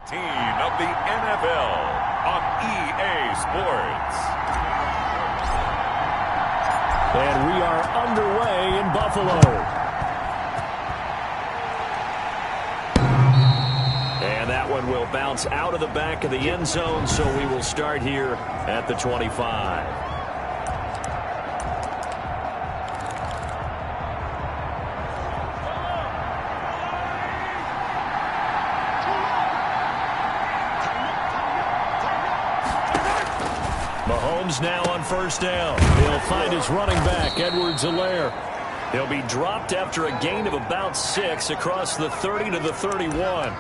Team of the NFL on EA Sports. And we are underway in Buffalo. And that one will bounce out of the back of the end zone, so we will start here at the 25. Mahomes now on first down. He'll find his running back, Edwards-Helaire. He'll be dropped after a gain of about 6 across the 30 to the 31.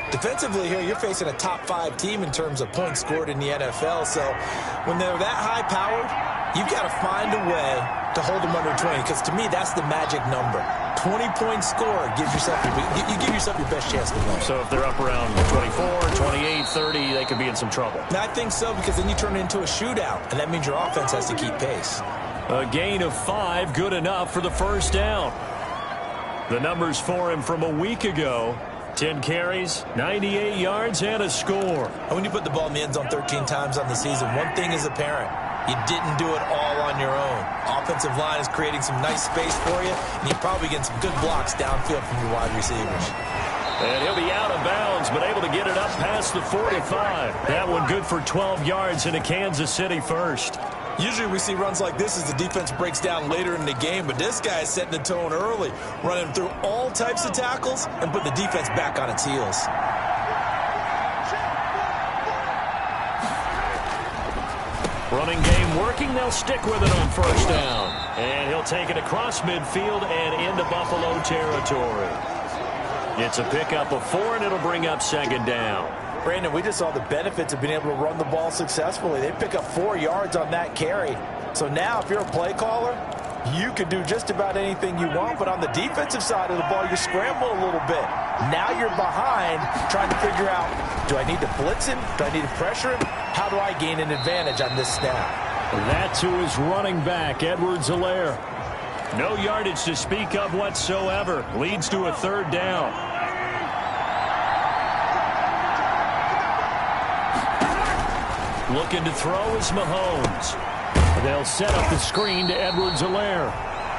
Defensively here, you're facing a top 5 team in terms of points scored in the NFL. So when they're that high-powered, you've got to find a way to hold them under 20. Because to me, that's the magic number. 20-point score gives yourself you give yourself your best chance to win. So if they're up around 24, 28, 30, they could be in some trouble. And I think so, because then you turn it into a shootout, and that means your offense has to keep pace. A gain of 5, good enough for the first down. The numbers for him from a week ago: 10 carries, 98 yards, and a score. And when you put the ball in the end zone 13 times on the season, one thing is apparent. You didn't do it all on your own. Offensive line is creating some nice space for you, and you're probably getting some good blocks downfield from your wide receivers. And he'll be out of bounds, but able to get it up past the 45. That one good for 12 yards into Kansas City first. Usually we see runs like this as the defense breaks down later in the game, but this guy is setting the tone early, running through all types of tackles and put the defense back on its heels. Running game working. They'll stick with it on first down. And he'll take it across midfield and into Buffalo territory. It's a pickup of 4, and it'll bring up second down. Brandon, we just saw the benefits of being able to run the ball successfully. They pick up 4 yards on that carry. So now if you're a play caller, you can do just about anything you want. But on the defensive side of the ball, you scramble a little bit. Now you're behind trying to figure out, do I need to blitz him? Do I need to pressure him? How do I gain an advantage on this snap? That's who is running back, Edwards-Helaire. No yardage to speak of whatsoever. Leads to a third down. Looking to throw is Mahomes. They'll set up the screen to Edwards-Helaire.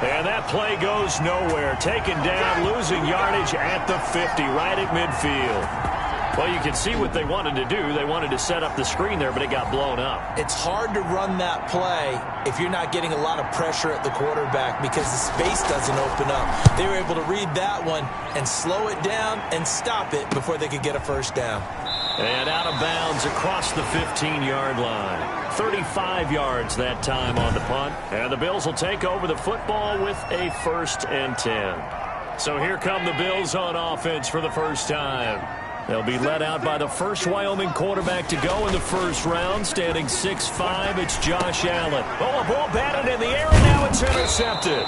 And that play goes nowhere. Taken down, losing yardage at the 50, right at midfield. Well, you can see what they wanted to do. They wanted to set up the screen there, but it got blown up. It's hard to run that play if you're not getting a lot of pressure at the quarterback because the space doesn't open up. They were able to read that one and slow it down and stop it before they could get a first down. And out of bounds across the 15-yard line. 35 yards that time on the punt. And the Bills will take over the football with a 1st and 10. So here come the Bills on offense for the first time. They'll be led out by the first Wyoming quarterback to go in the first round. Standing 6'5", it's Josh Allen. Oh, a ball batted in the air, and now it's intercepted.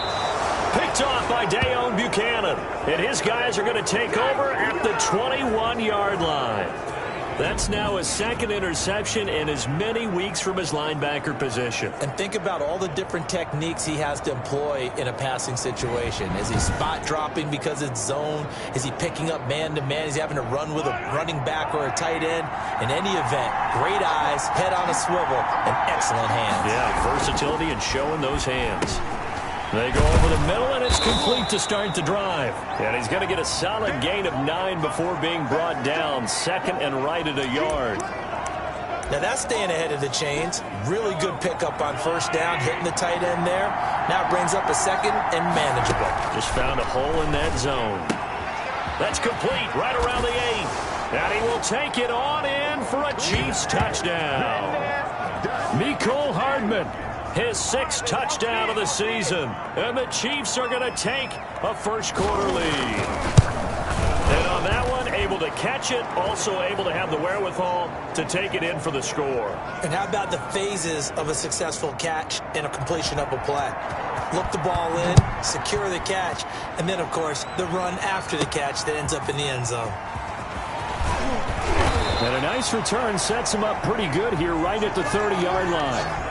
Picked off by Dayon Buchanan. And his guys are going to take over at the 21-yard line. That's now his 2nd interception in as many weeks from his linebacker position. And think about all the different techniques he has to employ in a passing situation. Is he spot dropping because it's zone? Is he picking up man-to-man? Is he having to run with a running back or a tight end? In any event, great eyes, head on a swivel, and excellent hands. Yeah, versatility and showing those hands. They go over the middle, and it's complete to start the drive. And he's going to get a solid gain of 9 before being brought down. 2nd and right at a yard. Now that's staying ahead of the chains. Really good pickup on first down, hitting the tight end there. Now it brings up a 2nd and manageable. Just found a hole in that zone. That's complete right around the 8. And he will take it on in for a Chiefs touchdown. Mecole Hardman. His 6th touchdown of the season. And the Chiefs are going to take a first-quarter lead. And on that one, able to catch it, also able to have the wherewithal to take it in for the score. And how about the phases of a successful catch and a completion of a play? Look the ball in, secure the catch, and then, of course, the run after the catch that ends up in the end zone. And a nice return sets him up pretty good here right at the 30-yard line.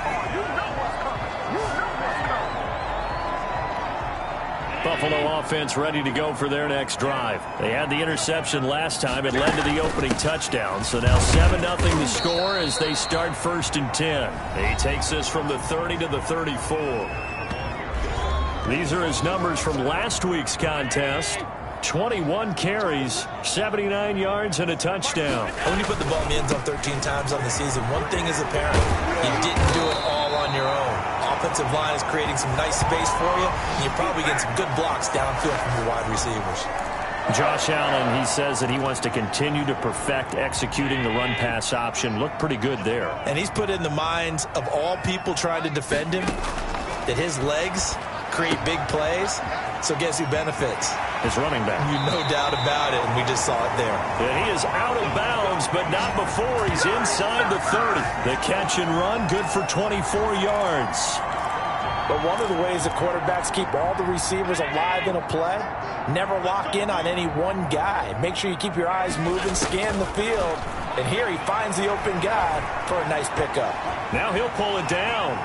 Buffalo offense ready to go for their next drive. They had the interception last time. It led to the opening touchdown. So now 7-0 the score as they start 1st and 10. He takes this from the 30 to the 34. These are his numbers from last week's contest. 21 carries, 79 yards, and a touchdown. When you put the ball in the end zone 13 times on the season, one thing is apparent. You didn't do it all on your own. Offensive line is creating some nice space for you, and you're probably getting some good blocks downfield from your wide receivers. Josh Allen, he says that he wants to continue to perfect executing the run-pass option. Looked pretty good there. And he's put in the minds of all people trying to defend him that his legs create big plays. So guess who benefits? His running back. No doubt about it, and we just saw it there. And he is out of bounds, but not before he's inside the 30. The catch and run, good for 24 yards. But one of the ways the quarterbacks keep all the receivers alive in a play, never lock in on any one guy. Make sure you keep your eyes moving, scan the field. And here he finds the open guy for a nice pickup. Now he'll pull it down.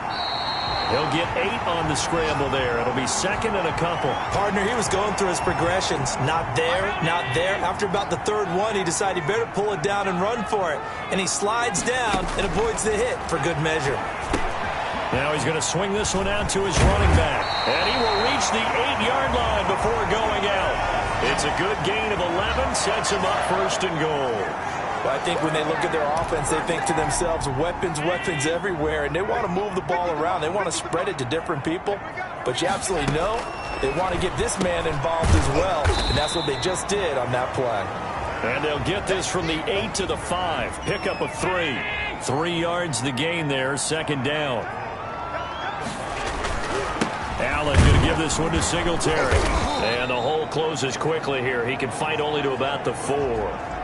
He'll get 8 on the scramble there. It'll be 2nd and a couple. Partner, he was going through his progressions. Not there, not there. After about the 3rd one, he decided he better pull it down and run for it. And he slides down and avoids the hit for good measure. Now he's going to swing this one out to his running back. And he will reach the 8-yard line before going out. It's a good gain of 11, sets him up 1st and goal. But I think when they look at their offense, they think to themselves, weapons, weapons everywhere, and they want to move the ball around. They want to spread it to different people. But you absolutely know they want to get this man involved as well, and that's what they just did on that play. And they'll get this from the 8 to the 5. Pickup of 3. 3 yards the gain there, 2nd down. Allen going to give this one to Singletary. And the hole closes quickly here. He can fight only to about the 4.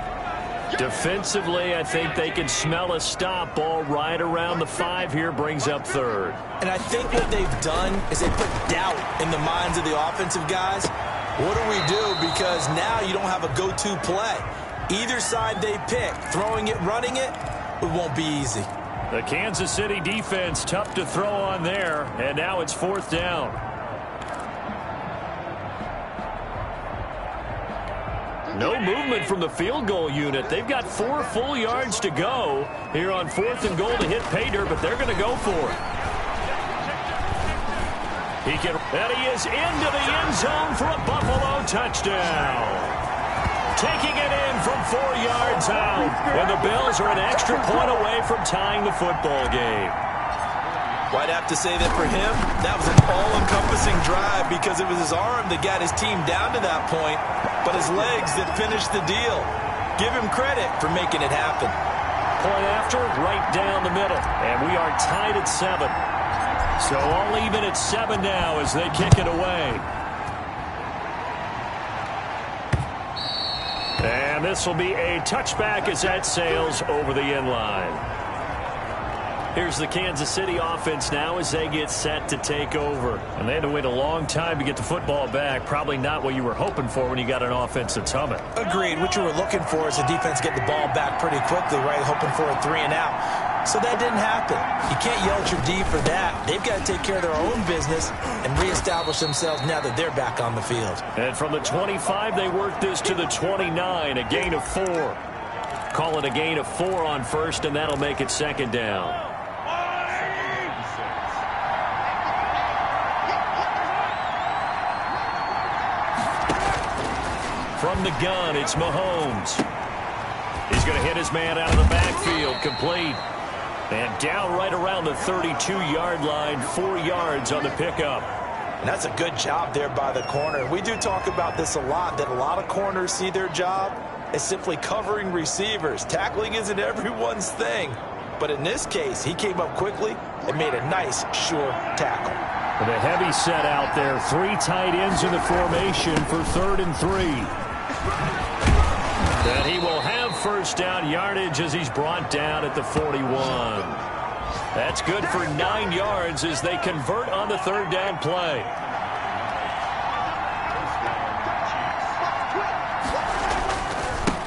Defensively, I think they can smell a stop. Ball right around the 5 here, brings up 3rd. And I think what they've done is they put doubt in the minds of the offensive guys. What do we do? Because now you don't have a go-to play. Either side they pick, throwing it, running it, it won't be easy. The Kansas City defense tough to throw on there, and now it's 4th down. No movement from the field goal unit. They've got 4 full yards to go here on 4th and goal to hit pay dirt, but they're going to go for it. And he is into the end zone for a Buffalo touchdown. Taking it in from 4 yards out when the Bills are an extra point away from tying the football game. Well, I'd have to say that for him, that was an all-encompassing drive because it was his arm that got his team down to that point, but his legs that finished the deal. Give him credit for making it happen. Point after, right down the middle, and we are tied at 7. So all even at 7 now as they kick it away. And this will be a touchback as that sails over the end line. Here's the Kansas City offense now as they get set to take over. And they had to wait a long time to get the football back. Probably not what you were hoping for when you got an offense that's humming. Agreed. What you were looking for is the defense get the ball back pretty quickly, right? Hoping for a 3 and out. So that didn't happen. You can't yell at your D for that. They've got to take care of their own business and reestablish themselves now that they're back on the field. And from the 25, they work this to the 29, a gain of 4. Call it a gain of 4 on 1st, and that'll make it 2nd down. From the gun, it's Mahomes. He's going to hit his man out of the backfield, complete. And down right around the 32-yard line, 4 yards on the pickup. And that's a good job there by the corner. We do talk about this a lot, that a lot of corners see their job as simply covering receivers. Tackling isn't everyone's thing. But in this case, he came up quickly and made a nice, sure tackle. With a heavy set out there, 3 tight ends in the formation for 3rd and 3. And he will have 1st down yardage as he's brought down at the 41. That's good for 9 yards as they convert on the 3rd down play.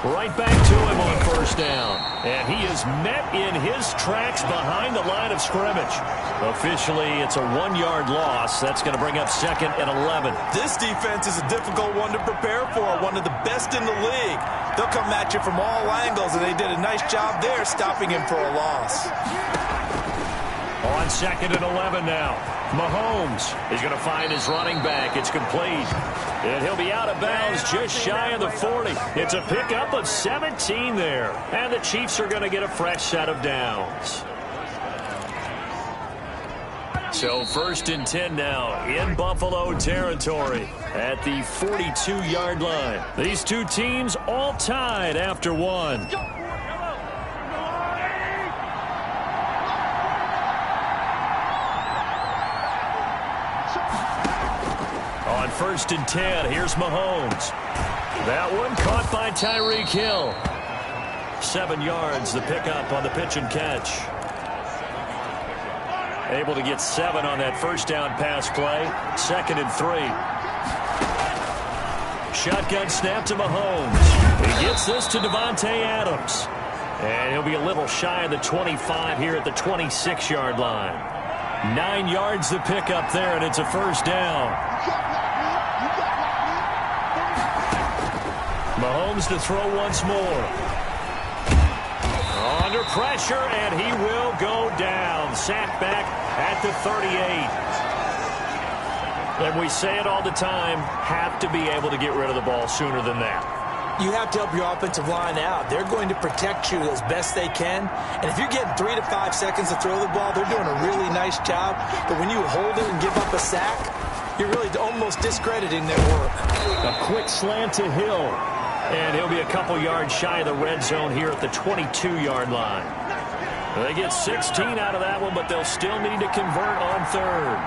Right back to him on 1st down. And he is met in his tracks behind the line of scrimmage. Officially, it's a 1-yard loss. That's going to bring up 2nd and 11. This defense is a difficult one to prepare for, one of the best in the league. They'll come at you from all angles, and they did a nice job there stopping him for a loss. On 2nd and 11 now. Mahomes is going to find his running back. It's complete. And he'll be out of bounds just shy of the 40. It's a pickup of 17 there. And the Chiefs are going to get a fresh set of downs. So 1st and 10 now in Buffalo territory at the 42-yard line. These two teams all tied after one. On 1st and 10, here's Mahomes. That one caught by Tyreek Hill. 7 yards, the pickup on the pitch and catch. Able to get 7 on that first down pass play. 2nd and 3. Shotgun snap to Mahomes. He gets this to Davante Adams. And he'll be a little shy of the 25 here at the 26-yard line. 9 yards the pickup there, and it's a first down. Mahomes to throw once more. Under pressure, and he will go down. Sacked back at the 38. And we say it all the time, have to be able to get rid of the ball sooner than that. You have to help your offensive line out. They're going to protect you as best they can. And if you're getting 3 to 5 seconds to throw the ball, they're doing a really nice job. But when you hold it and give up a sack, you're really almost discrediting their work. A quick slant to Hill. And he'll be a couple yards shy of the red zone here at the 22-yard line. They get 16 out of that one, but they'll still need to convert on 3rd.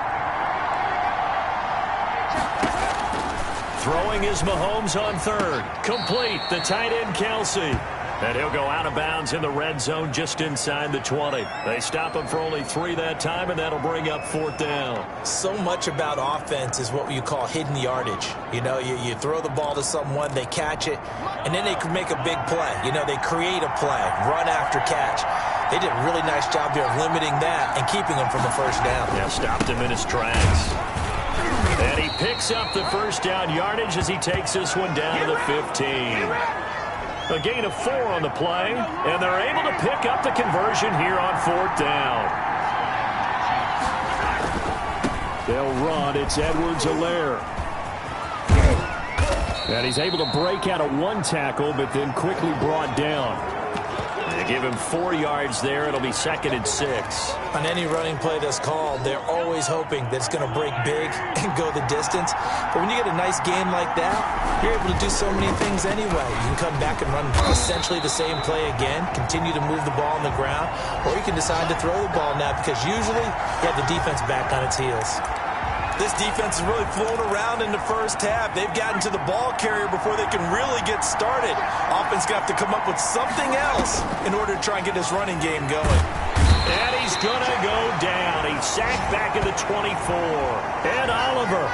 Throwing is Mahomes on 3rd. Complete, the tight end Kelsey. And he'll go out of bounds in the red zone just inside the 20. They stop him for only 3 that time, and that'll bring up 4th down. So much about offense is what you call hidden yardage. You know, you throw the ball to someone, they catch it, and then they can make a big play. You know, they create a play, run after catch. They did a really nice job there of limiting that and keeping him from the first down. Yeah, stopped him in his tracks. And he picks up the first down yardage as he takes this one down to the 15. A gain of 4 on the play, and they're able to pick up the conversion here on 4th down. They'll run. It's Edwards-Helaire. And he's able to break out of 1 tackle, but then quickly brought down. They give him 4 yards there. It'll be 2nd and 6. On any running play that's called, they're always hoping that it's going to break big and go the distance. But when you get a nice game like that, you're able to do so many things anyway. You can come back and run essentially the same play again, continue to move the ball on the ground, or you can decide to throw the ball now because usually you have the defense back on its heels. This defense has really flown around in the first half. They've gotten to the ball carrier before they can really get started. Offense got to come up with something else in order to try and get this running game going. And he's going to go down. He's sacked back at the 24. Ed Oliver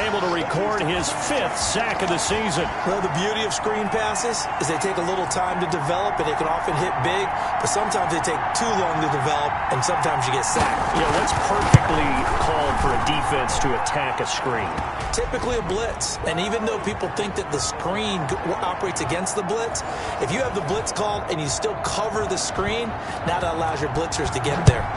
able to record his 5th sack of the season. Well, the beauty of screen passes is they take a little time to develop, and they can often hit big, but sometimes they take too long to develop, and sometimes you get sacked. Yeah, what's perfectly called for a defense to attack a screen? Typically a blitz, and even though people think that the screen operates against the blitz, if you have the blitz called and you still cover the screen, now that allows your blitzers to get there.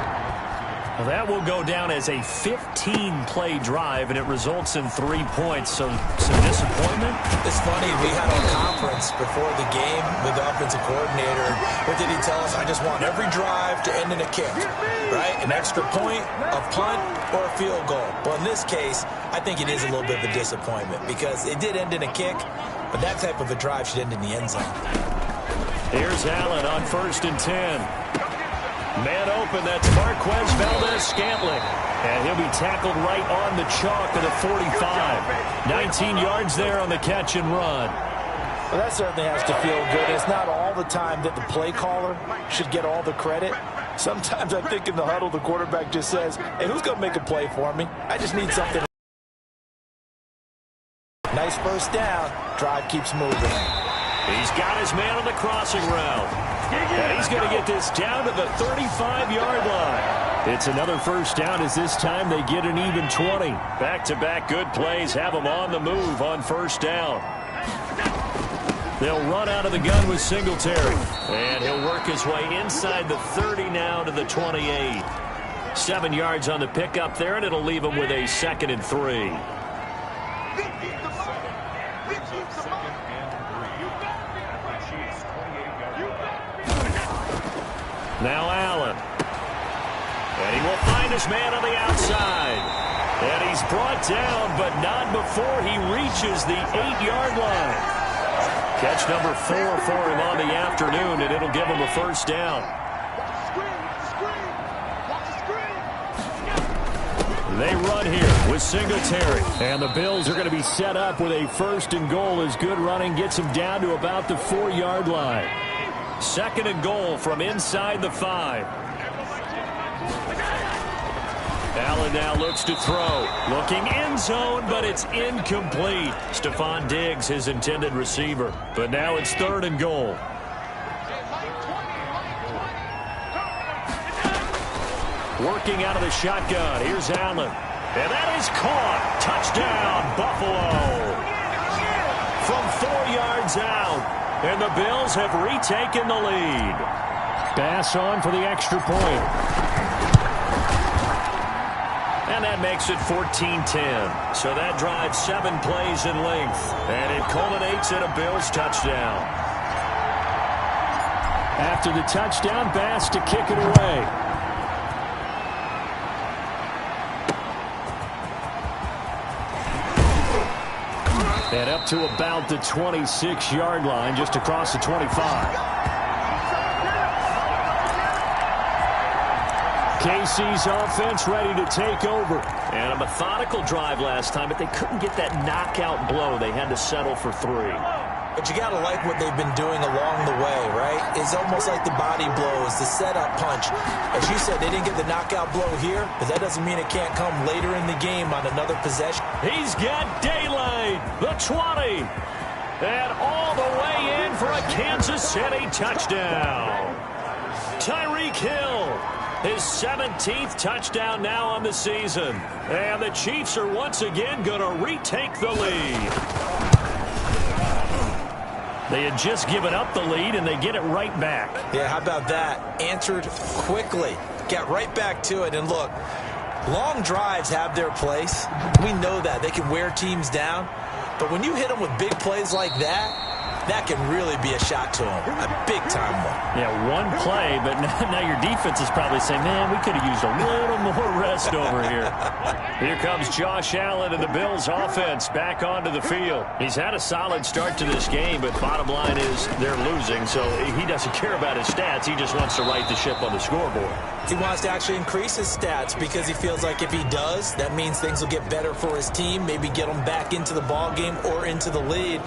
Well, that will go down as a 15-play drive, and it results in 3 points. So some disappointment. It's funny. We had a conference before the game with the offensive coordinator. What did he tell us? I just want every drive to end in a kick, right? An extra point, a punt, or a field goal. Well, in this case, I think it is a little bit of a disappointment because it did end in a kick, but that type of a drive should end in the end zone. Here's Allen on 1st and 10. Man open, that's Marquez Valdez-Scantling. And he'll be tackled right on the chalk of the 45. 19 yards there on the catch and run. Well, that certainly has to feel good. It's not all the time that the play caller should get all the credit. Sometimes I think in the huddle, the quarterback just says, hey, who's going to make a play for me? I just need something. Nice first down. Drive keeps moving. He's got his man on the crossing route. And he's going to get this down to the 35-yard line. It's another first down as this time they get an even 20. Back-to-back good plays have them on the move on first down. They'll run out of the gun with Singletary. And he'll work his way inside the 30 now to the 28. 7 yards on the pickup there, and it'll leave him with a 2nd and 3. Now Allen. And he will find his man on the outside. And he's brought down, but not before he reaches the 8-yard line. Catch number 4 for him on the afternoon, and it'll give him a first down. They run here with Singletary. And the Bills are going to be set up with a 1st and goal as good running gets them down to about the 4-yard line. 2nd and goal from inside the 5. Allen now looks to throw. Looking end zone, but it's incomplete. Stephon Diggs, his intended receiver. But now it's 3rd and goal. Working out of the shotgun. Here's Allen. And that is caught. Touchdown, Buffalo. From 4 yards out. And the Bills have retaken the lead. Pass on for the extra point. And that makes it 14-10. So that drives 7 plays in length. And it culminates in a Bills touchdown. After the touchdown, Bass to kick it away. And up to about the 26-yard line, just across the 25. KC's offense ready to take over. And a methodical drive last time, but they couldn't get that knockout blow. They had to settle for 3. But you got to like what they've been doing along the way, right? It's almost like the body blows, the setup punch. As you said, they didn't get the knockout blow here, but that doesn't mean it can't come later in the game on another possession. He's got daylight, the 20. And all the way in for a Kansas City touchdown. Tyreek Hill, his 17th touchdown now on the season. And the Chiefs are once again going to retake the lead. They had just given up the lead, and they get it right back. Yeah, how about that? Answered quickly. Got right back to it. And look, long drives have their place. We know that. They can wear teams down. But when you hit them with big plays like that, that can really be a shot to them. A big-time one. Yeah, one play, but now your defense is probably saying, man, we could have used a little more rest over here. Here comes Josh Allen and the Bills offense back onto the field. He's had a solid start to this game, but bottom line is they're losing, so he doesn't care about his stats. He just wants to right the ship on the scoreboard. He wants to actually increase his stats because he feels like if he does, that means things will get better for his team, maybe get them back into the ball game or into the lead.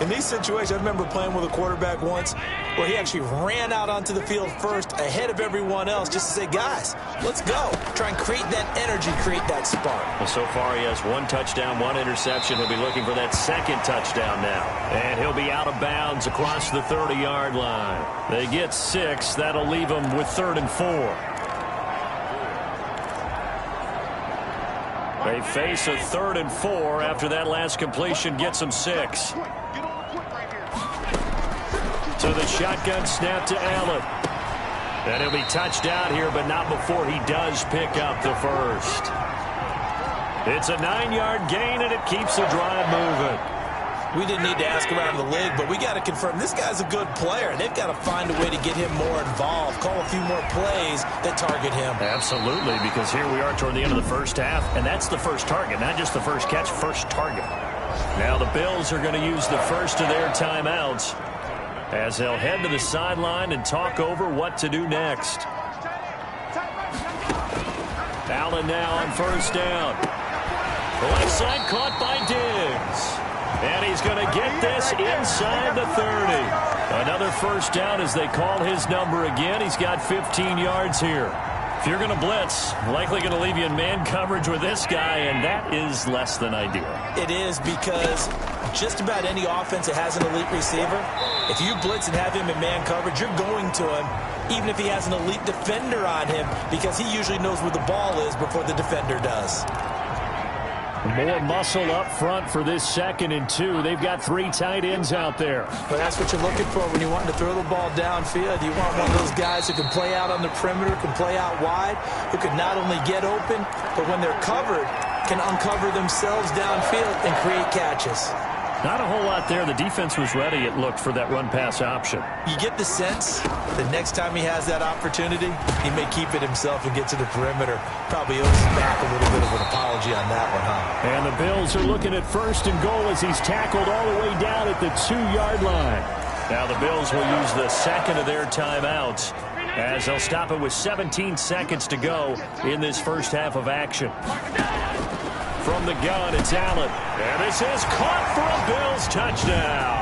In these situations, I remember playing with a quarterback once where he actually ran out onto the field first ahead of everyone else just to say, guys, let's go. Try and create that energy, create that spark. Well, so far he has 1 touchdown, 1 interception. He'll be looking for that 2nd touchdown now. And he'll be out of bounds across the 30-yard line. They get 6. That'll leave them with 3rd and 4. They face a 3rd and 4 after that last completion gets them 6. So the shotgun snap to Allen. And he'll be touched out here, but not before he does pick up the 1st. It's a 9-yard gain, and it keeps the drive moving. We didn't need to ask around the league, but we got to confirm this guy's a good player. They've got to find a way to get him more involved, call a few more plays that target him. Absolutely, because here we are toward the end of the first half, and that's the first target, not just the first catch, first target. Now the Bills are going to use the first of their timeouts as they'll head to the sideline and talk over what to do next. Allen now on first down. The left side caught by Diggs. And he's going to get this inside the 30. Another first down as they call his number again. He's got 15 yards here. If you're going to blitz, likely going to leave you in man coverage with this guy, and that is less than ideal. It is because just about any offense that has an elite receiver, if you blitz and have him in man coverage, you're going to him, even if he has an elite defender on him, because he usually knows where the ball is before the defender does. More muscle up front for this 2nd and 2. They've got 3 tight ends out there. But that's what you're looking for when you want to throw the ball downfield. You want one of those guys who can play out on the perimeter, can play out wide, who can not only get open, but when they're covered, can uncover themselves downfield and create catches. Not a whole lot there. The defense was ready, it looked, for that run-pass option. You get the sense that next time he has that opportunity, he may keep it himself and get to the perimeter. Probably owes back a little bit of an apology on that one, huh? And the Bills are looking at 1st and goal as he's tackled all the way down at the 2-yard line. Now the Bills will use the 2nd of their timeouts as they'll stop it with 17 seconds to go in this first half of action. From the gun, it's Allen. And this is caught for a Bills touchdown.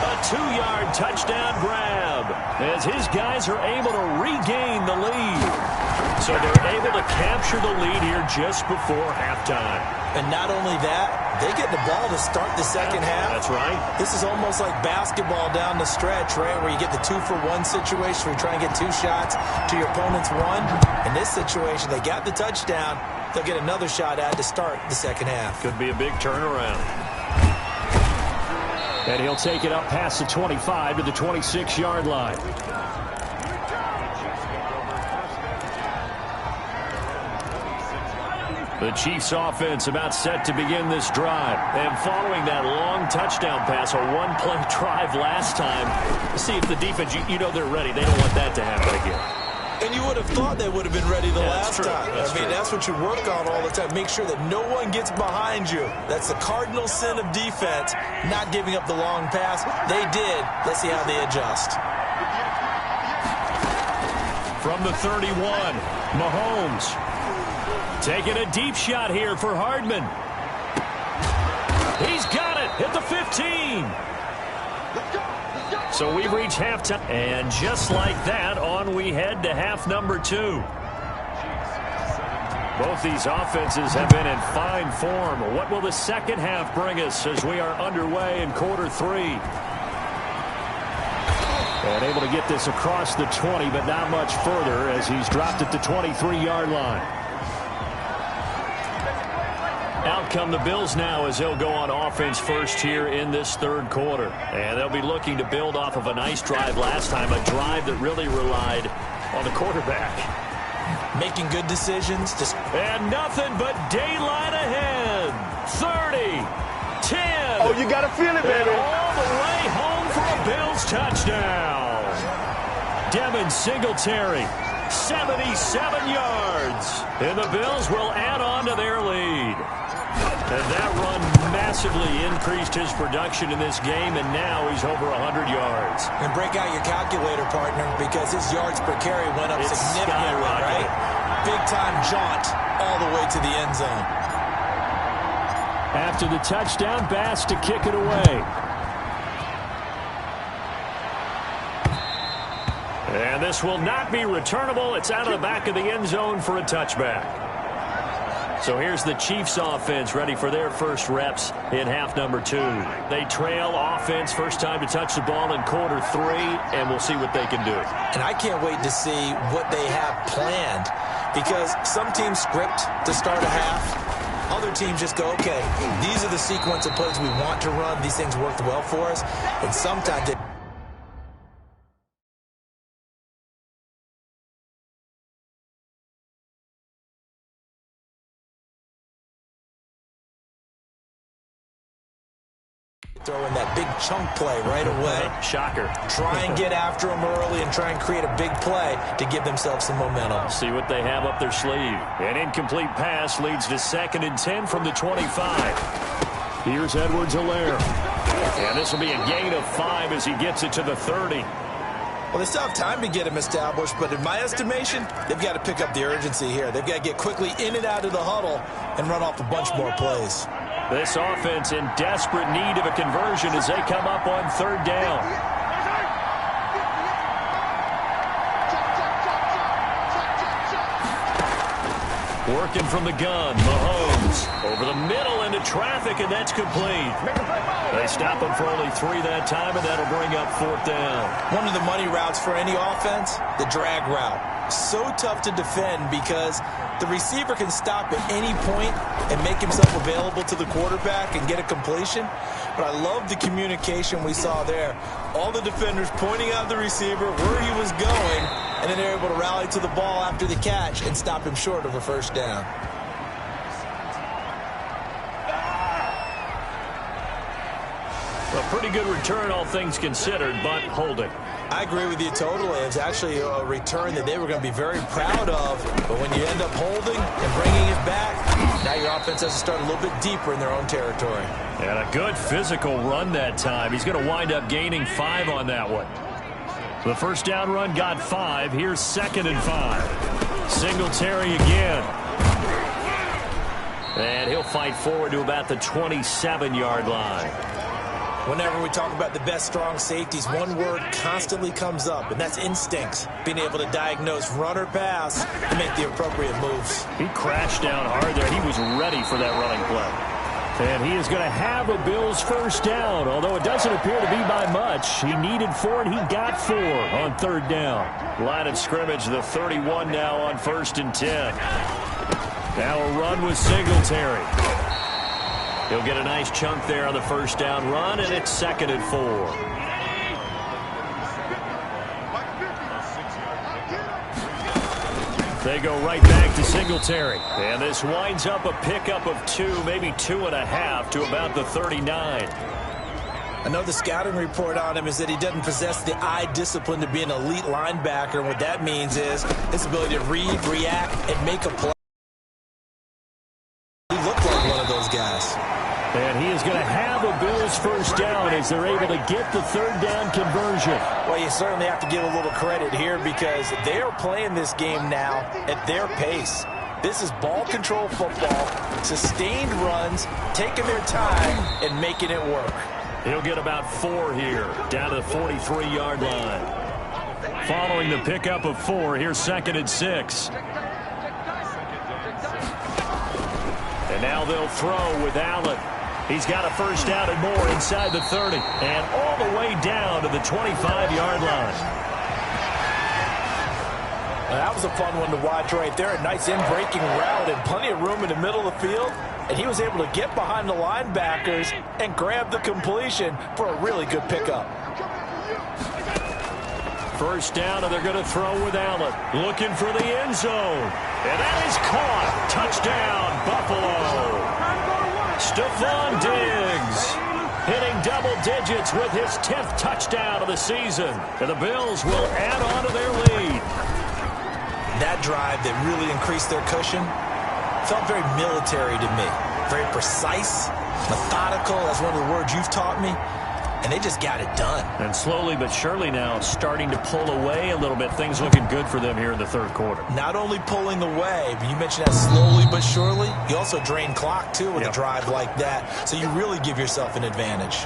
A 2-yard touchdown grab as his guys are able to regain the lead. So they're able to capture the lead here just before halftime. And not only that, they get the ball to start the second half. That's right. This is almost like basketball down the stretch, right, where you get the 2-for-1 situation where you try and get 2 shots to your opponent's 1. In this situation, they got the touchdown. They'll get another shot at to start the second half. Could be a big turnaround. And he'll take it up past the 25 to the 26-yard line. The Chiefs offense about set to begin this drive. And following that long touchdown pass, a 1-play drive last time, see if the defense, you know they're ready. They don't want that to happen again. And you would have thought they would have been ready the last true. time. That's what you work on all the time. Make sure that no one gets behind you. That's the cardinal sin of defense, not giving up the long pass. They did. Let's see how they adjust. From the 31, Mahomes. Taking a deep shot here for Hardman. He's got it at the 15. So we've reached halftime. And just like that, on we head to half number 2. Both these offenses have been in fine form. What will the second half bring us as we are underway in quarter 3? And able to get this across the 20, but not much further as he's dropped at the 23-yard line. Out come the Bills now as they'll go on offense first here in this 3rd quarter. And they'll be looking to build off of a nice drive last time, a drive that really relied on the quarterback. Making good decisions. And nothing but daylight ahead. 30, 10. Oh, you got to feel it, baby. And all the way home for a Bills touchdown. Devin Singletary, 77 yards. And the Bills will add on to their lead. And that run massively increased his production in this game, and now he's over 100 yards. And break out your calculator, partner, because his yards per carry went up significantly, right? Big-time jaunt all the way to the end zone. After the touchdown, Bass to kick it away. And this will not be returnable. It's out of the back of the end zone for a touchback. So here's the Chiefs offense ready for their first reps in half number 2. They trail offense, first time to touch the ball in quarter 3, and we'll see what they can do. And I can't wait to see what they have planned, because some teams script to start a half. Other teams just go, okay, these are the sequence of plays we want to run. These things worked well for us. And sometimes they throw in that big chunk play right away. Shocker. Try and get after them early and try and create a big play to give themselves some momentum. See what they have up their sleeve. An incomplete pass leads to 2nd and 10 from the 25. Here's Edwards-Helaire. And this will be a gain of 5 as he gets it to the 30. Well, they still have time to get him established, but in my estimation, they've got to pick up the urgency here. They've got to get quickly in and out of the huddle and run off a bunch more plays. This offense in desperate need of a conversion as they come up on 3rd down. Working from the gun, Mahomes. goes. Over the middle into traffic, and that's complete. They stop him for only 3 that time, and that'll bring up 4th down. One of the money routes for any offense, the drag route. So tough to defend because the receiver can stop at any point and make himself available to the quarterback and get a completion. But I love the communication we saw there. All the defenders pointing out the receiver where he was going, and then they're able to rally to the ball after the catch and stop him short of a 1st down. A pretty good return, all things considered, but holding. I agree with you totally. It was actually a return that they were going to be very proud of. But when you end up holding and bringing it back, now your offense has to start a little bit deeper in their own territory. And a good physical run that time. He's going to wind up gaining 5 on that one. The 1st down run got 5. Here's 2nd and 5. Singletary again. And he'll fight forward to about the 27-yard line. Whenever we talk about the best strong safeties, one word constantly comes up, and that's instincts. Being able to diagnose run or pass and make the appropriate moves. He crashed down hard there. He was ready for that running play. And he is going to have a Bills 1st down, although it doesn't appear to be by much. He needed 4, and he got 4 on 3rd down. Line of scrimmage, the 31 now on 1st and 10. Now a run with Singletary. He'll get a nice chunk there on the 1st down run, and it's 2nd and 4. They go right back to Singletary. And this winds up a pickup of 2, maybe 2.5 to about the 39. I know the scouting report on him is that he doesn't possess the eye discipline to be an elite linebacker. And what that means is his ability to read, react, and make a play. He looked like one of those guys. And he is going to have a Bills 1st down as they're able to get the 3rd down conversion. Well, you certainly have to give a little credit here because they are playing this game now at their pace. This is ball control football, sustained runs, taking their time and making it work. He'll get about 4 here, down to the 43-yard line. Following the pickup of 4, here's 2nd and 6. And now they'll throw with Allen. He's got a 1st down and more inside the 30. And all the way down to the 25-yard line. That was a fun one to watch right there. A nice in-breaking route and plenty of room in the middle of the field. And he was able to get behind the linebackers and grab the completion for a really good pickup. 1st down, and they're going to throw with Allen. Looking for the end zone. And that is caught. Touchdown, Buffalo. Stephon Diggs hitting double digits with his 10th touchdown of the season. And the Bills will add on to their lead. That drive that really increased their cushion felt very military to me. Very precise, methodical. That's one of the words you've taught me. And they just got it done. And slowly but surely now starting to pull away a little bit. Things looking good for them here in the 3rd quarter. Not only pulling away, but you mentioned that slowly but surely. You also drain clock, too, with a drive like that. So you really give yourself an advantage.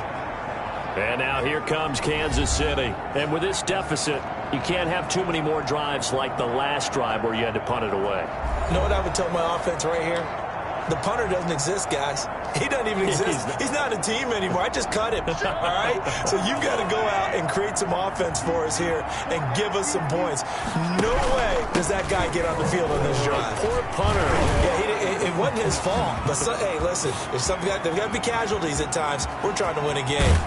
And now here comes Kansas City. And with this deficit, you can't have too many more drives like the last drive where you had to punt it away. You know what I would tell my offense right here? The punter doesn't exist, guys. He doesn't even exist. He's not a team anymore. I just cut him, all right? So you've got to go out and create some offense for us here and give us some points. No way does that guy get on the field on this drive. Poor punter. Yeah, it wasn't his fault. But, hey, listen, there's got to be casualties at times. We're trying to win a game.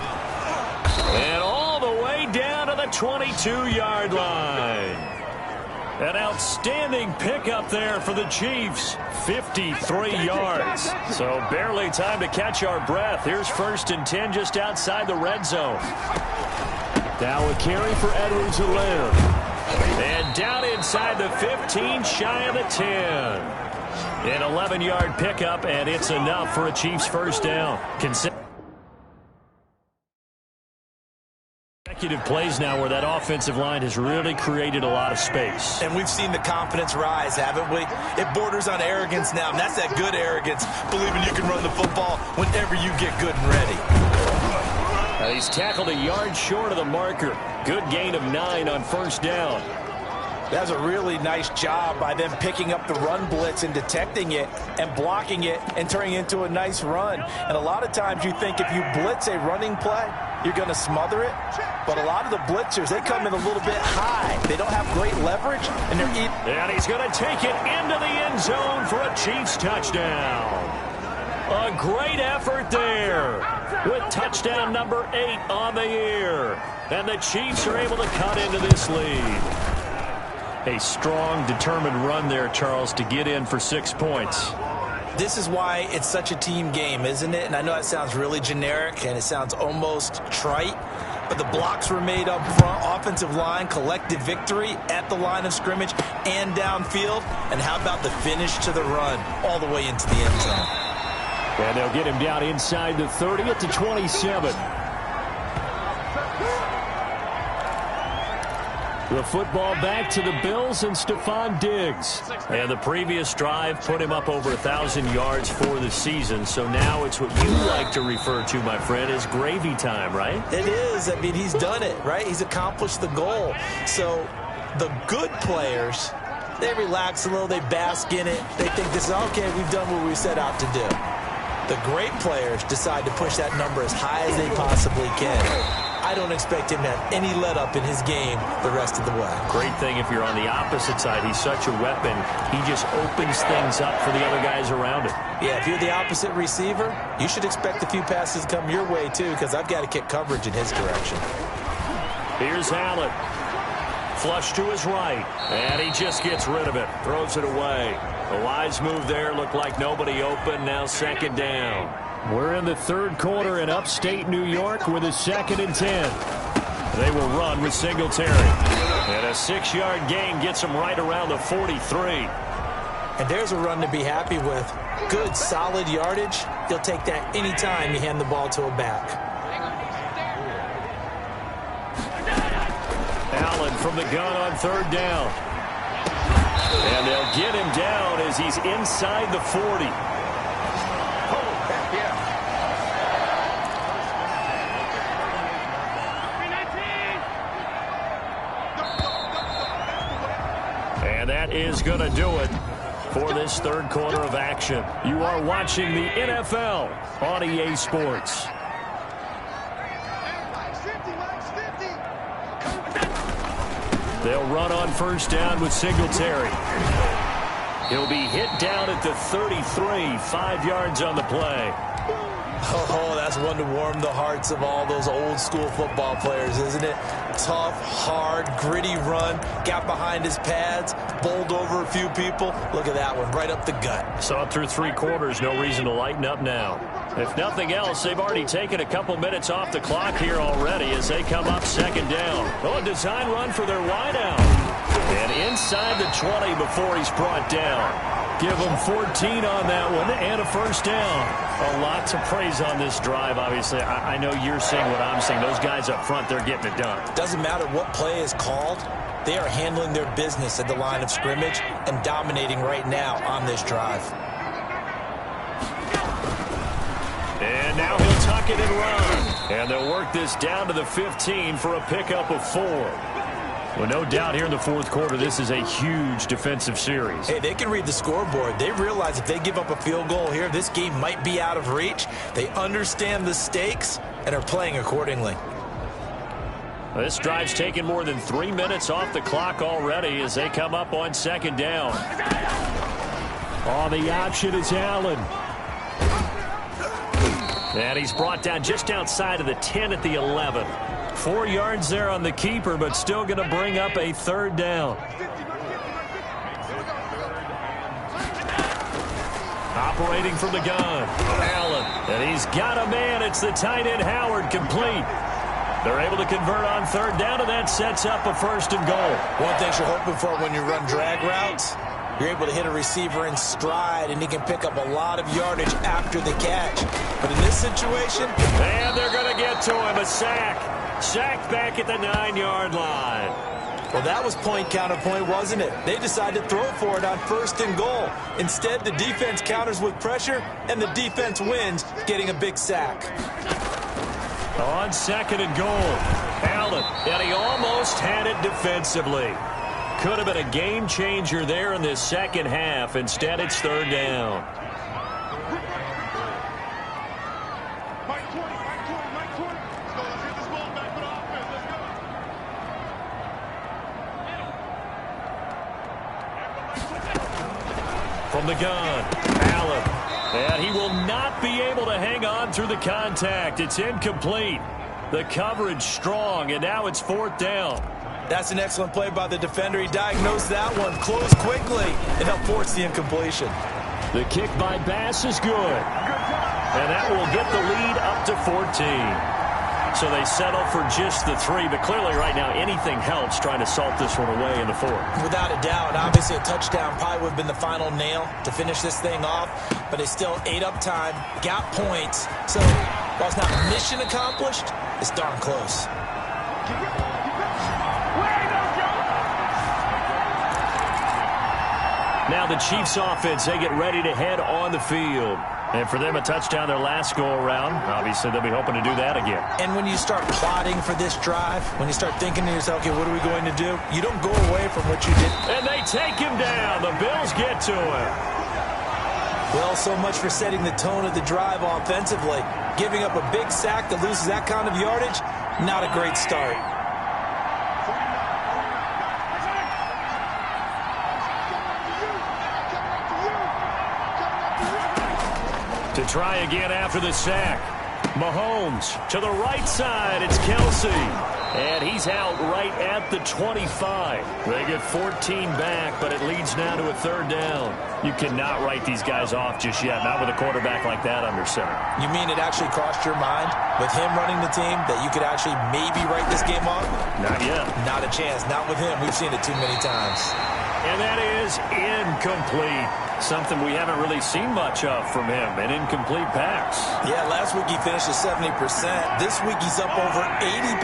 And all the way down to the 22-yard line. An outstanding pickup there for the Chiefs. 53 yards. So barely time to catch our breath. Here's 1st and 10 just outside the red zone. Now a carry for Edwards-Helaire. And down inside the 15, shy of the 10. An 11-yard pickup, and it's enough for a Chiefs 1st down. Consecutive plays now where that offensive line has really created a lot of space. And we've seen the confidence rise, haven't we? It borders on arrogance now, and that's that good arrogance, believing you can run the football whenever you get good and ready. He's tackled a yard short of the marker. Good gain of 9 on 1st down. That's a really nice job by them picking up the run blitz and detecting it and blocking it and turning it into a nice run. And a lot of times you think if you blitz a running play, you're going to smother it. But a lot of the blitzers, they come in a little bit high. They don't have great leverage, and they're And he's going to take it into the end zone for a Chiefs touchdown. A great effort there with touchdown number 8 on the year. And the Chiefs are able to cut into this lead. A strong, determined run there, Charles, to get in for 6 points. This is why it's such a team game, isn't it? And I know that sounds really generic, and it sounds almost trite. But the blocks were made up front, offensive line, collected victory at the line of scrimmage and downfield. And how about the finish to the run all the way into the end zone? And they'll get him down inside the 30 at the 27. The football back to the Bills and Stephon Diggs. And the previous drive put him up over 1,000 yards for the season. So now it's what you like to refer to, my friend, as gravy time, right? It is. I mean, he's done it, right? He's accomplished the goal. So the good players, they relax a little. They bask in it. They think this is, okay, we've done what we set out to do. The great players decide to push that number as high as they possibly can. I don't expect him to have any let-up in his game the rest of the way. Great thing if you're on the opposite side. He's such a weapon. He just opens things up for the other guys around him. Yeah, if you're the opposite receiver, you should expect a few passes to come your way, too, because I've got to kick coverage in his direction. Here's Allen. Flush to his right. And he just gets rid of it. Throws it away. A wise move there. Looked like nobody open. Now 2nd down. We're in the 3rd quarter in upstate New York with a 2nd and 10. They will run with Singletary. And a 6-yard gain gets him right around the 43. And there's a run to be happy with. Good, solid yardage. He'll take that anytime you hand the ball to a back. Allen from the gun on 3rd down. And they'll get him down as he's inside the 40. And that is going to do it for this 3rd quarter of action. You are watching the NFL on EA Sports. They'll run on 1st down with Singletary. He'll be hit down at the 33, 5 yards on the play. Oh, that's one to warm the hearts of all those old school football players, isn't it? Tough, hard, gritty run. Got behind his pads, bowled over a few people. Look at that one, right up the gut. Saw it through 3 quarters. No reason to lighten up now. If nothing else, they've already taken a couple minutes off the clock here already as they come up 2nd down. Oh, a design run for their wideout. And inside the 20 before he's brought down. Give him 14 on that one and a 1st down. A lot to praise on this drive, obviously. I know you're seeing what I'm seeing. Those guys up front, they're getting it done. Doesn't matter what play is called. They are handling their business at the line of scrimmage and dominating right now on this drive. And now he'll tuck it and run. And they'll work this down to the 15 for a pickup of 4. Well, no doubt here in the 4th quarter, this is a huge defensive series. Hey, they can read the scoreboard. They realize if they give up a field goal here, this game might be out of reach. They understand the stakes and are playing accordingly. This drive's taken more than 3 minutes off the clock already as they come up on 2nd down. On the option is Allen. And he's brought down just outside of the 10 at the 11. 4 yards there on the keeper, but still going to bring up a 3rd down. Operating from the gun, Allen. And he's got a man. It's the tight end, Howard, complete. They're able to convert on 3rd down, and that sets up a 1st and goal. One thing you're hoping for when you run drag routes, you're able to hit a receiver in stride, and he can pick up a lot of yardage after the catch. But in this situation... And they're going to get to him, a sack. Sacked back at the 9-yard line. Well, that was point counterpoint, wasn't it? They decided to throw for it on 1st and goal. Instead, the defense counters with pressure, and the defense wins, getting a big sack. On 2nd and goal, Allen, and he almost had it defensively. could have been a game changer there in this second half. Instead, it's third down. From the gun, Allen. And he will not be able to hang on through the contact. It's incomplete. The coverage strong, and now it's fourth down. That's an excellent play by the defender. He diagnosed that one, closed quickly, and helped force the incompletion. The kick by Bass is good. And that will get the lead up to 14. So they settle for just the 3, but clearly right now anything helps trying to salt this one away in the 4th. Without a doubt, obviously a touchdown probably would have been the final nail to finish this thing off, but they still ate up time, got points. So while it's not mission accomplished, it's darn close. Now the Chiefs offense, they get ready to head on the field. And for them, a touchdown their last go-around. Obviously, they'll be hoping to do that again. And when you start plotting for this drive, when you start thinking to yourself, okay, what are we going to do? You don't go away from what you did. And they take him down. The Bills get to him. Well, so much for setting the tone of the drive offensively. Giving up a big sack that loses that kind of yardage, not a great start. To try again after the sack. Mahomes to the right side. It's Kelsey. And he's out right at the 25. They get 14 back, but it leads now to a third down. You cannot write these guys off just yet, not with a quarterback like that under center. You mean it actually crossed your mind with him running the team that you could actually maybe write this game off? Not yet. Not a chance. Not with him. We've seen it too many times. And that is incomplete. Something we haven't really seen much of from him, an incomplete pass. Yeah, last week he finished at 70%. This week he's up over 80%.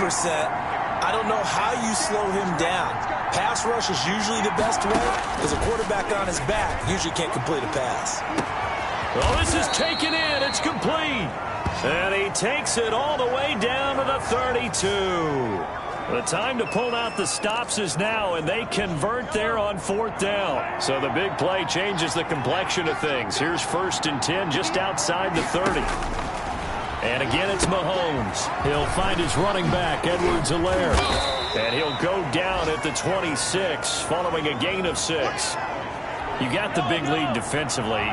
I don't know how you slow him down. Pass rush is usually the best way because a quarterback on his back usually can't complete a pass. Well, this is taken in. It's complete. And he takes it all the way down to the 32. The time to pull out the stops is now, and they convert there on fourth down. So the big play changes the complexion of things. Here's 1st and 10 just outside the 30. And again, it's Mahomes. He'll find his running back, Edwards-Helaire. And he'll go down at the 26, following a gain of 6. You got the big lead defensively.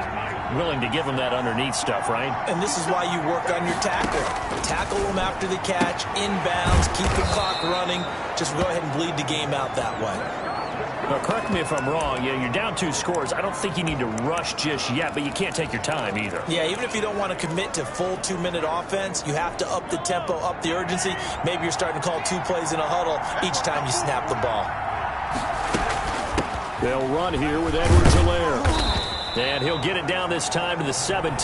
Willing to give him that underneath stuff, right? And this is why you work on your tackle. Tackle them after the catch, inbounds, keep the clock running. Just go ahead and bleed the game out that way. Now, correct me if I'm wrong. Yeah, you're down 2 scores. I don't think you need to rush just yet, but you can't take your time either. Yeah, even if you don't want to commit to full 2-minute offense, you have to up the tempo, up the urgency. Maybe you're starting to call 2 plays in a huddle each time you snap the ball. They'll run here with Edwards-Helaire. And he'll get it down this time to the 17.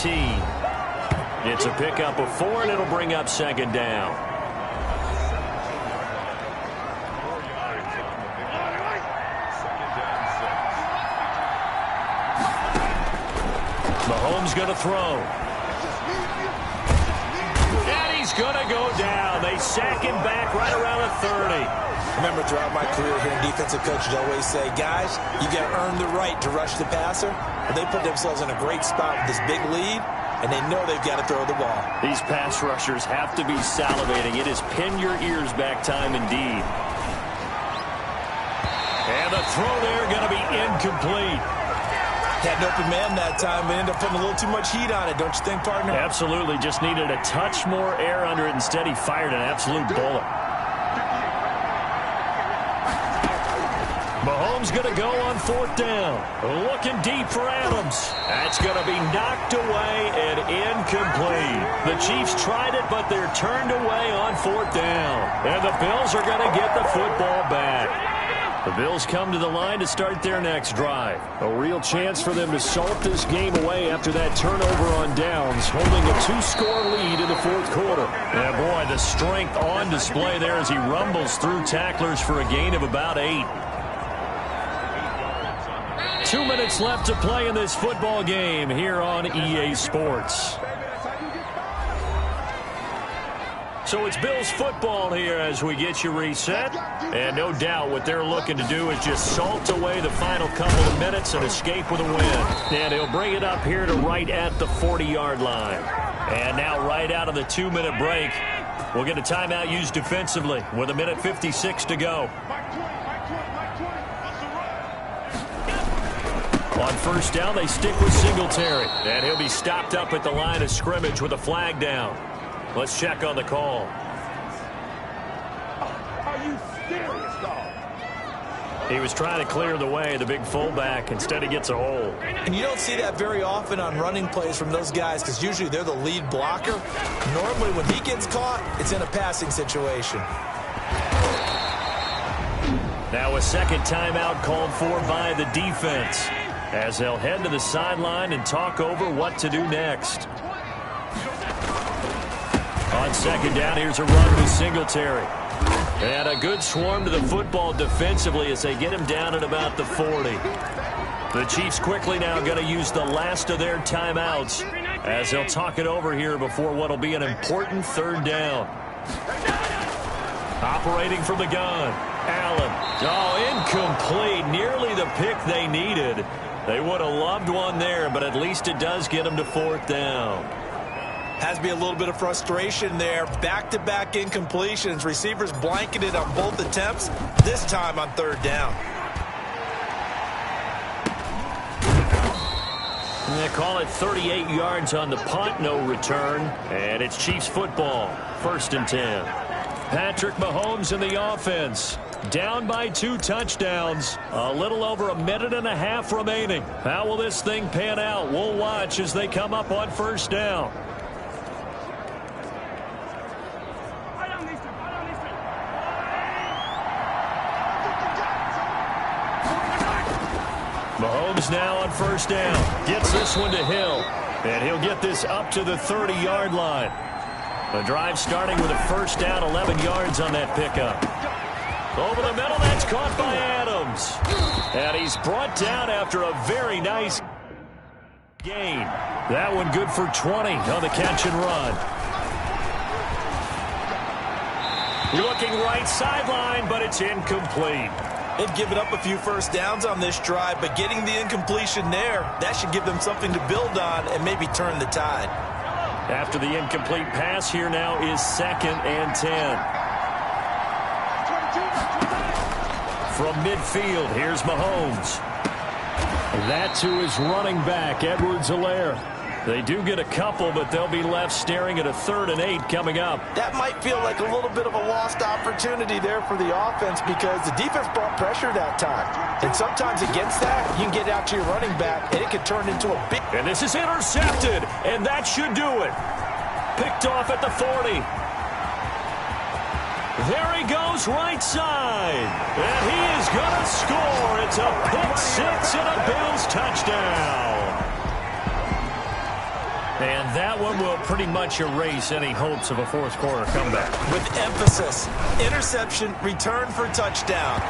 It's a pickup of 4, and it'll bring up 2nd down. Mahomes going to throw. And he's going to go down. They sack him back right around the 30. Remember, throughout my career here in defensive coaches always say, guys, you got to earn the right to rush the passer. But they put themselves in a great spot with this big lead, and they know they've got to throw the ball. These pass rushers have to be salivating. It is pin your ears back time indeed. And the throw there going to be incomplete. Had an open man that time, but ended up putting a little too much heat on it, don't you think, partner? Absolutely. Just needed a touch more air under it. Instead, he fired an absolute bullet. Mahomes going to go on 4th down. Looking deep for Adams. That's going to be knocked away and incomplete. The Chiefs tried it, but they're turned away on 4th down. And the Bills are going to get the football back. The Bills come to the line to start their next drive. A real chance for them to salt this game away after that turnover on downs, holding a 2-score lead in the 4th quarter. And boy, the strength on display there as he rumbles through tacklers for a gain of about 8. 2 minutes left to play in this football game here on EA Sports. So it's Bills football here as we get you reset. And no doubt what they're looking to do is just salt away the final couple of minutes and escape with a win. And he'll bring it up here to right at the 40-yard line. And now right out of the 2-minute break, we'll get a timeout used defensively with 1:56 to go. On first down, they stick with Singletary. And he'll be stopped up at the line of scrimmage with a flag down. Let's check on the call. Are you serious, dog? He was trying to clear the way, the big fullback. Instead, he gets a hold. And you don't see that very often on running plays from those guys because usually they're the lead blocker. Normally, when he gets caught, it's in a passing situation. Now a second timeout called for by the defense as they'll head to the sideline and talk over what to do next. On second down, here's a run with Singletary. And a good swarm to the football defensively as they get him down at about the 40. The Chiefs quickly now going to use the last of their timeouts as they'll talk it over here before what will be an important third down. Operating from the gun, Allen. Oh, incomplete. Nearly the pick they needed. They would have loved one there, but at least it does get them to fourth down. Has to be a little bit of frustration there. Back-to-back incompletions. Receivers blanketed on both attempts, this time on third down. And they call it 38 yards on the punt, no return. And it's Chiefs football, 1st and 10. Patrick Mahomes in the offense. Down by 2 touchdowns. A little over a minute and a half remaining. How will this thing pan out? We'll watch as they come up on first down. Mahomes now on first down. Gets this one to Hill. And he'll get this up to the 30-yard line. The drive starting with a first down, 11 yards on that pickup. Over the middle, that's caught by Adams. And he's brought down after a very nice gain. That one good for 20 on the catch and run. Looking right sideline, but it's incomplete. They've given up a few first downs on this drive, but getting the incompletion there, that should give them something to build on and maybe turn the tide. After the incomplete pass, here now is 2nd and 10. From midfield, here's Mahomes. That to his running back, Edwards-Helaire. They do get a couple, but they'll be left staring at a 3rd and 8 coming up. That might feel like a little bit of a lost opportunity there for the offense because the defense brought pressure that time. And sometimes against that, you can get out to your running back, and it can turn into a big... And this is intercepted, and that should do it. Picked off at the 40. There he goes right side. And he is going to score. It's a pick six and a Bills touchdown. And that one will pretty much erase any hopes of a fourth quarter comeback. With emphasis, interception, return for touchdown.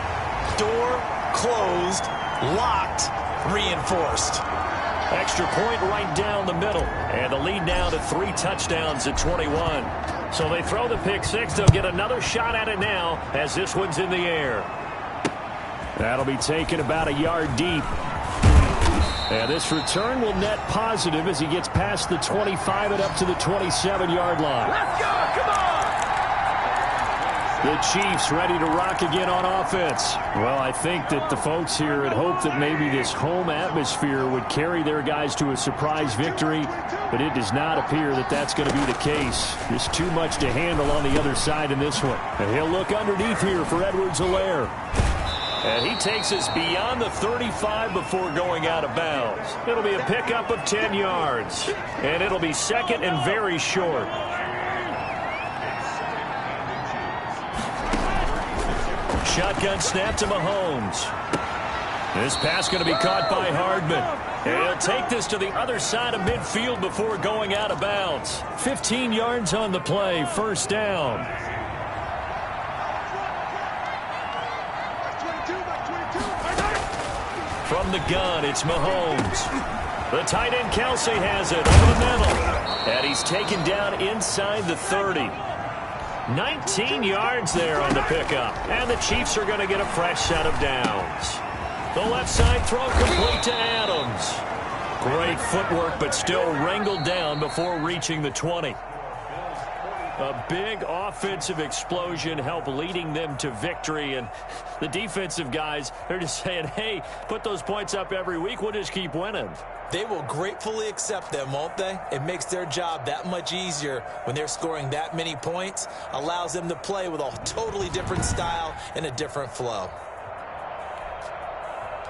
Door closed, locked, reinforced. Extra point right down the middle. And the lead now to 3 touchdowns at 21. So they throw the pick six. They'll get another shot at it now as this one's in the air. That'll be taken about a yard deep. And this return will net positive as he gets past the 25 and up to the 27-yard line. Let's go! Come on! The Chiefs ready to rock again on offense. Well, I think that the folks here had hoped that maybe this home atmosphere would carry their guys to a surprise victory, but it does not appear that that's going to be the case. There's too much to handle on the other side in this one. And he'll look underneath here for Edwards-Helaire. And he takes us beyond the 35 before going out of bounds. It'll be a pickup of 10 yards. And it'll be second and very short. Shotgun snap to Mahomes. This pass going to be caught by Hardman. And he'll take this to the other side of midfield before going out of bounds. 15 yards on the play, first down. From the gun, it's Mahomes. The tight end, Kelsey, has it over the middle. And he's taken down inside the 30. 19 yards there on the pickup. And the Chiefs are going to get a fresh set of downs. The left side throw complete to Adams. Great footwork, but still wrangled down before reaching the 20. A big offensive explosion helped leading them to victory. And the defensive guys, they're just saying, hey, put those points up every week. We'll just keep winning. They will gratefully accept them, won't they? It makes their job that much easier when they're scoring that many points. Allows them to play with a totally different style and a different flow.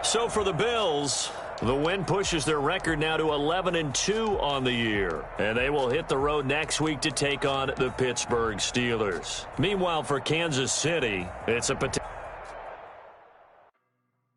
So for the Bills, the win pushes their record now to 11-2 on the year. And they will hit the road next week to take on the Pittsburgh Steelers. Meanwhile, for Kansas City, it's a potential.